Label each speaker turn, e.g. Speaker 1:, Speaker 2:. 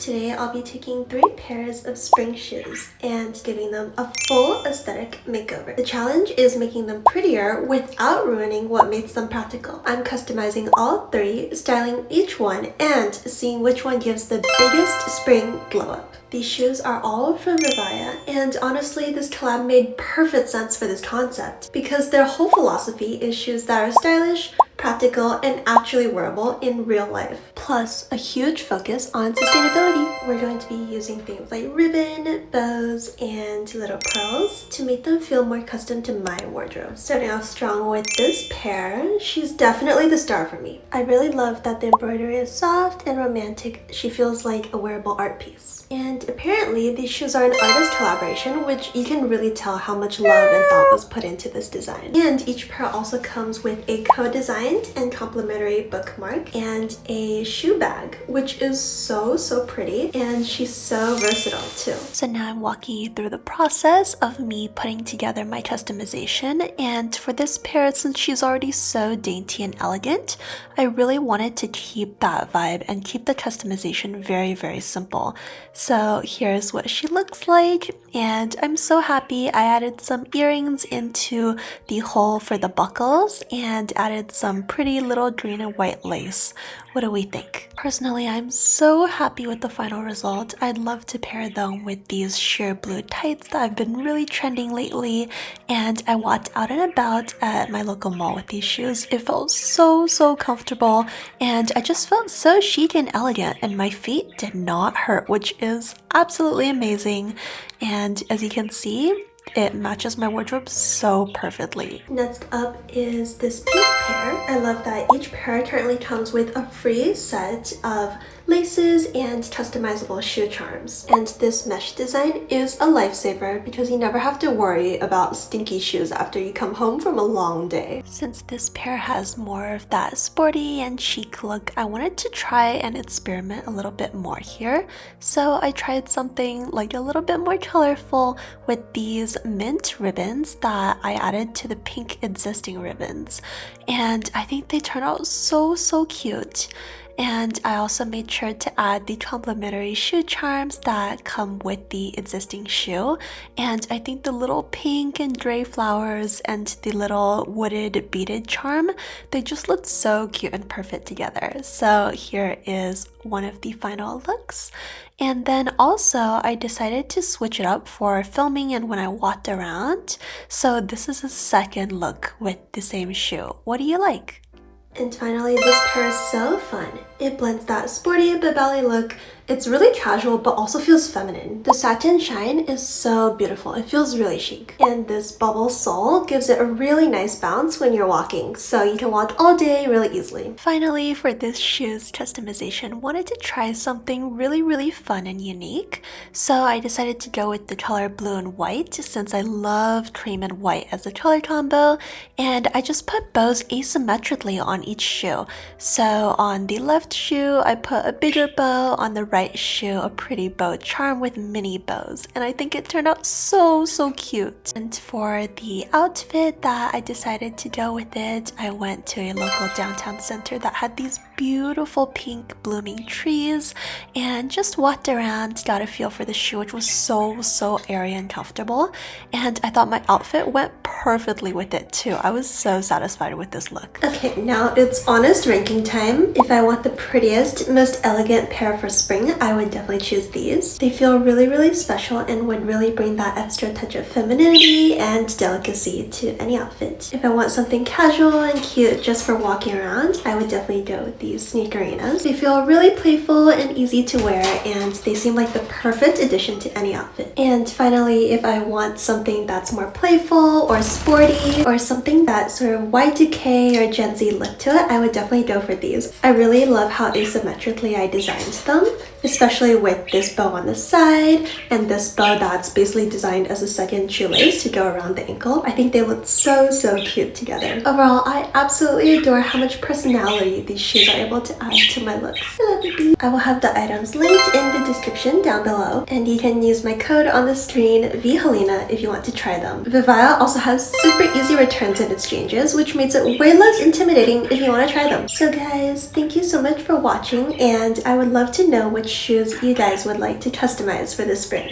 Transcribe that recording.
Speaker 1: Today I'll be taking 3 pairs of spring shoes and giving them a full aesthetic makeover. The challenge is making them prettier without ruining what makes them practical. I'm customizing all 3, styling each one, and seeing which one gives the biggest spring glow up. These shoes are all from VIVAIA, and honestly this collab made perfect sense for this concept because their whole philosophy is shoes that are stylish, practical, and actually wearable in real life. Plus, a huge focus on sustainability. We're going to be using things like ribbon, bows, and little pearls to make them feel more custom to my wardrobe. Starting off strong with this pair, she's definitely the star for me. I really love that the embroidery is soft and romantic. She feels like a wearable art piece. And apparently, these shoes are an artist collaboration, which you can really tell how much love and thought was put into this design. And each pair also comes with a co-designed and complimentary bookmark and a shoe bag, which is so pretty, and she's so versatile too. So now I'm walking you through the process of me putting together my customization, and for this pair, since she's already so dainty and elegant, I really wanted to keep that vibe and keep the customization very simple. So here's what she looks like, and I'm so happy I added some earrings into the hole for the buckles and added some pretty little green and white lace. What do we think? Personally, I'm so happy with the final result. I'd love to pair them with these sheer blue tights that have been really trending lately, and I walked out and about at my local mall with these shoes. It felt so comfortable, and I just felt so chic and elegant, and my feet did not hurt, which is absolutely amazing. And as you can see, it matches my wardrobe so perfectly. Next up is this pink pair. I love that each pair currently comes with a free set of laces and customizable shoe charms. And this mesh design is a lifesaver because you never have to worry about stinky shoes after you come home from a long day. Since this pair has more of that sporty and chic look, I wanted to try and experiment a little bit more here. So I tried something like a little bit more colorful with these mint ribbons that I added to the pink existing ribbons. And I think they turn out so cute. And I also made sure to add the complimentary shoe charms that come with the existing shoe. And I think the little pink and gray flowers and the little wooded beaded charm, they just look so cute and perfect together. So here is one of the final looks. And then also I decided to switch it up for filming and when I walked around. So this is a second look with the same shoe. What do you like? And finally, this pair is so fun. It blends that sporty but ballet look. It's really casual but also feels feminine. The satin shine is so beautiful. It feels really chic. And this bubble sole gives it a really nice bounce when you're walking, so you can walk all day really easily. Finally, for this shoe's customization, wanted to try something really fun and unique. So I decided to go with the color blue and white since I love cream and white as a color combo, and I just put bows asymmetrically on each shoe. So on the left shoe, I put a bigger bow, on the right shoe a pretty bow charm with mini bows, and I think it turned out so cute. And for the outfit that I decided to go with it, I went to a local downtown center that had these beautiful pink blooming trees and just walked around, got a feel for the shoe, which was so airy and comfortable, and I thought my outfit went perfectly with it too. I was so satisfied with this look. Okay, now it's honest ranking time. If I want the prettiest, most elegant pair for spring, I would definitely choose these. They feel really special and would really bring that extra touch of femininity and delicacy to any outfit. If I want something casual and cute just for walking around, I would definitely go with these Sneakerinas. They feel really playful and easy to wear, and they seem like the perfect addition to any outfit. And finally, if I want something that's more playful or sporty or something that sort of Y2K or Gen Z look to it, I would definitely go for these. I really love how asymmetrically I designed them, especially with this bow on the side and this bow that's basically designed as a second shoelace to go around the ankle. I think they look so cute together. Overall, I absolutely adore how much personality these shoes are able to add to my looks. I love it. I will have the items linked in the description down below, and you can use my code on the screen, VHalina, if you want to try them. VIVAIA also has super easy returns and exchanges, which makes it way less intimidating if you want to try them. So guys, thank you so much for watching, and I would love to know which shoes you guys would like to customize for this spring.